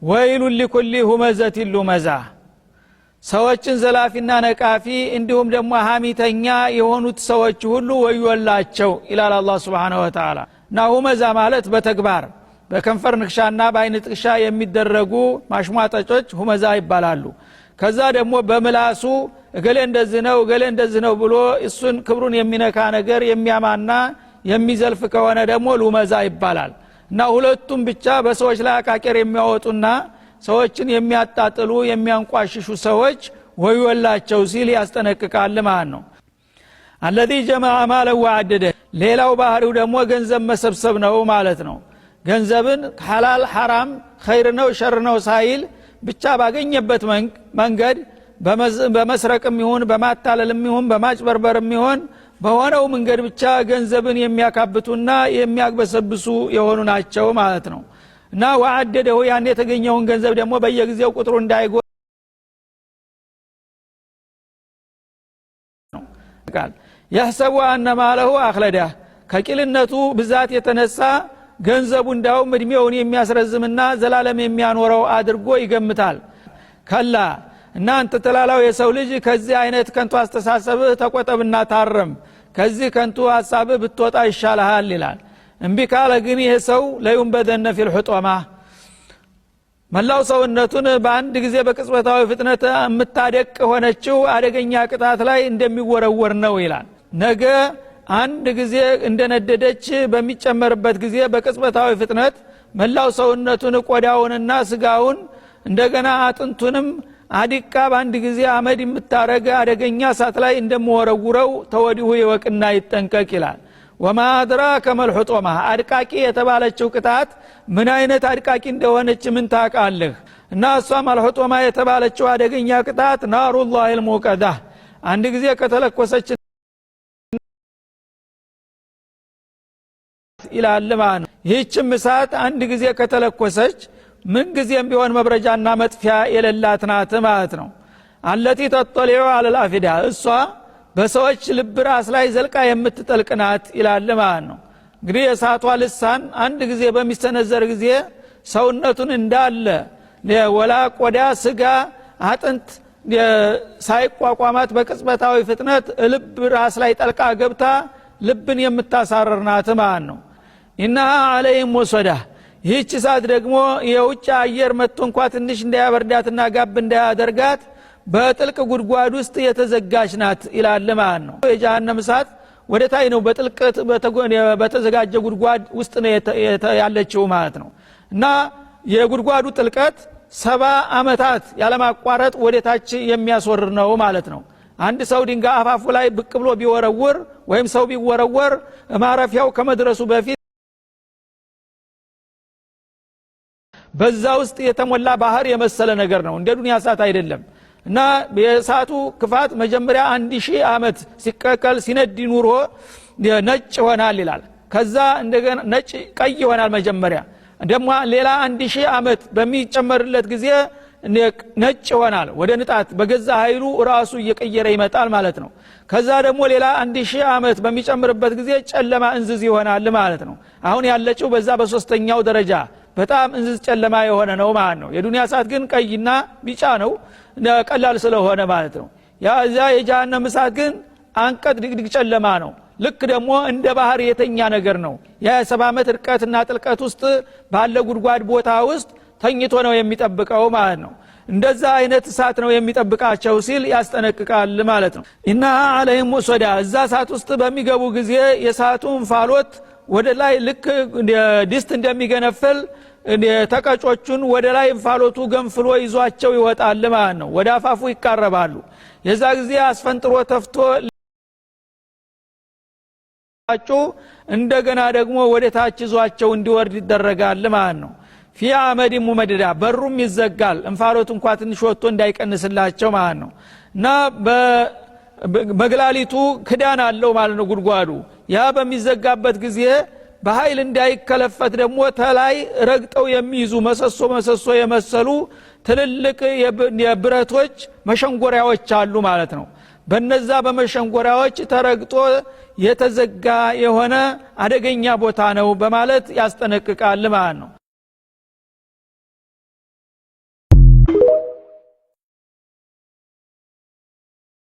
ወይሉ ለኩል ሁመዘት ሉመዛ ሰዎችን ዘላፊና ነቃፊ እንዲሁም ደግሞ ሐሚተኛ የሆኑት ሰዎች ሁሉ ወዮላቸው ይላል አላህ Subhanahu Wa Ta'ala። እና ሁመዛ ማለት በተግባር በከንፈር ንክሻና በአይን ጥቅሻ የሚደረጉ ማሽሟጠጮች ሁመዛ ይባላሉ። ከዛ ደግሞ በምላሱ እገሌ እንደዚህ ነው ብሎ እሱን ክብሩን የሚነካ ነገር የሚያማና የሚዘልፍ ከሆነ ደግሞ ሉመዛ ይባላል። እና ሁለቱም ብቻ በሰዎች ላይ አቃቄር የሚያወጡና ሰዎችን የሚያጣጥሉ የሚያንቋሽሹ ሰዎች ወዮላቸው ሲል ያስጠነቅቃል ማለት ነው። الذي جمع مالا وعدده ሌላው ባህሪው ደግሞ ገንዘብ መሰብሰብ ነው ማለት ነው። ገንዘብን ሐላል ሐራም ኸይር ነው ሸር ነው ሳይል ብቻ ባገኘበት መንገድ በመስረቅም ይሁን በማታለልም ይሁን በማጭበርበርም ይሁን በሆነው መንገድ ብቻ ገንዘብን የሚያካብቱና የሚያግበሰብሱ የሆኑ ናቸው ማለት ነው። እና ወዓደደው ያን የተገኘውን ገንዘብ ደግሞ በየጊዜው ቁጥሩ እንዳይጎል يحسب أن ماله أخلده ከቂልነቱ ብዛት የተነሳ ገንዘቡ እንዳውም እድሜውን የሚያስረዝምና ዘላለም የሚያኖረው አድርጎ ይገምታል። ከላ እናንተ ተላላው የሰው ልጅ ከዚህ አይነት ከንቱ አስተሳሰብ ተቆጠብና ታረም ከዚህ ከንቱ ሐሳብ ብትወጣ ይሻልሃል ይላል። እንቢ ካለ ግን ይሄ ሰው ለዩም በደነ ፊል ሁጦማ መላው ሰውነቱን በአንድ ጊዜ በቅጽበታዊ ፍጥነት የምታደቅ ሆነችው አደገኛ ቅጣት ላይ እንደሚወረወር ነው ይላል። ነገ አንድ ጊዜ እንደነደደች በሚጨመርበት ጊዜ በቅጽበታዊ ፍጥነት መላው ሰውነቱን ቆዳውንና ስጋውን እንደገና አጥንቱንም አዲቃ በአንድ ጊዜ አመድ የምታረግ አደገኛ እሳት ላይ እንደሚወረውረው ተወዲሁ ይወቅና ይጠንቀቅ ይላል። ወማ አድራከ መልሁጦማ አድቃቂ የተባለችው ቅጣት ምን አይነት አድቃቂ እንደሆነች ምን ታውቃለህ? እና እሷ መልሁጦማ የተባለችው አደገኛ ቅጣት ናሩላሂል ሙቀዳ አንድ ጊዜ ከተለኮሰች ይላል ማለት ነው። ይህችም እሳት አንድ ጊዜ ከተለኮሰች ምን ጊዜም ቢሆን መብረጃና መጥፊያ የሌላት ናት ማለት ነው። አለቲ ተጠሊዑ ዐለል አፊዳ እሷ በሰዎች ልብ ራስ ላይ ዘልቃ የምትጠልቅናት ይላል ማለት ነው። እንግዲህ የእሳቷ ልሳን አንድ ጊዜ በሚሰነዘር ጊዜ ሰውነቱን እንዳለ ወላ ቆዳ ስጋ አጥንት ሳይቋቋማት በቅጽበታዊ ፍጥነት ልብ ራስ ላይ ጠልቃ ገብታ ልብን የምታሳረርናት ማለት ነው። ኢነሃ ዐለይሂም ሙሰዳ ይህች እሳት ደግሞ የውጭ አየር መጥቶ እንኳን ትንሽ እንዳያበርዳትና ጋብ እንዳያደርጋት በጥልቅ ጉድጓድ ውስጥ የተዘጋች ናት ይላል ማለት ነው። የጀሃነም እሳት ወደ ታይ ነው በጥልቀት በተዘጋጀ ጉድጓድ ውስጥ ነው ያለችው ማለት ነው። እና የጉድጓዱ ጥልቀት 70 አመታት ያለማቋረጥ ወደ ታች የሚያስወርድ ነው ማለት ነው። አንድ ሰው ድንጋይ አፋፉ ላይ ብቅ ብሎ ቢወረወር ወይም ሰው ቢወረወር ማረፊያው ከመድረሱ በፊት በዛ ውስጥ የተሞላ ባህር የመሰለ ነገር ነው። እንደ ዱንያ እሳት አይደለም። እና የእሳቱ ክፋት መጀመሪያ 1000 አመት ሲቀቀል ሲነድ ኑሮ ነጭ ይሆናል ይላል። ከዛ እንደገና ነጭ ቀይ ይሆናል መጀመሪያ ደግሞ ሌላ 1000 አመት በሚጨመርለት ጊዜ ነጭ ይሆናል ወደ ንጣት በገዛ ኃይሉ ራሱ እየቀየረ ይመጣል ማለት ነው። ከዛ ደግሞ ሌላ 1000 አመት በሚጨምርበት ጊዜ ጨለማ እንዝዝ ይሆናል ማለት ነው። አሁን ያለችው በዛ በሶስተኛው ደረጃ በጣም እንዝዝ ጨለማ የሆነ ነው ማለት ነው። የዱንያ እሳት ግን ቀይና ቢጫ ነው ቀላል ስለሆነ ማለት ነው። ያ የጀሃነም እሳት ግን አንቀጥ ድግድግ ጨለማ ነው። ልክ ደግሞ እንደ ባህር የተኛ ነገር ነው። የ70 አመት ርቀትና ጥልቀት ውስጥ ባለ ጉድጓድ ቦታ ውስጥ ተኝቶ ነው የሚጠብቀው ማለት ነው። እንደዛ አይነት እሳት ነው የሚጠብቃቸው ሲል ያስጠነቅቃል ማለት ነው። ኢነሃ ዐለይሂም ሙሰዳ እዛ እሳት ውስጥ በሚገቡ ጊዜ የእሳቱን ፋሎት ወደ ላይ ልክ ድስት እንደሚገነፍል ተቀጮቹን ወደ ላይ እንፋሎቱ ገንፍሎ ይዟቸው ይወጣል ማለት ነው። ወደ አፋፉ ይቃረባሉ። የዛ ጊዜ አስፈንጥሮ ተፍቶ እንደገና ደግሞ ወደ ታች ይዟቸው እንዲወርድ ይደረጋል ማለት ነው። ፊ አመድ ሙመደዳ በሩም ይዘጋል እንፋሎቱ እንኳን ትንሽ ወጥቶ እንዳይቀንስላቸው ማለት ነው። እና በመግላሊቱ ክዳን አለው ማለት ነው ጉድጓዱ። ያ በሚዘጋበት ጊዜ በኃይል እንዳይከለፈት ደግሞ ተላይ ረግጠው የሚይዙ መሰሶ የመሰሉ ትልልቅ የብረቶች መሸንጎሪያዎች አሉ ማለት ነው። በነዛ በመሸንጎሪያዎች ተረግጦ የተዘጋ የሆነ አደገኛ ቦታ ነው በማለት ያስጠነቅቃል ማለት ነው።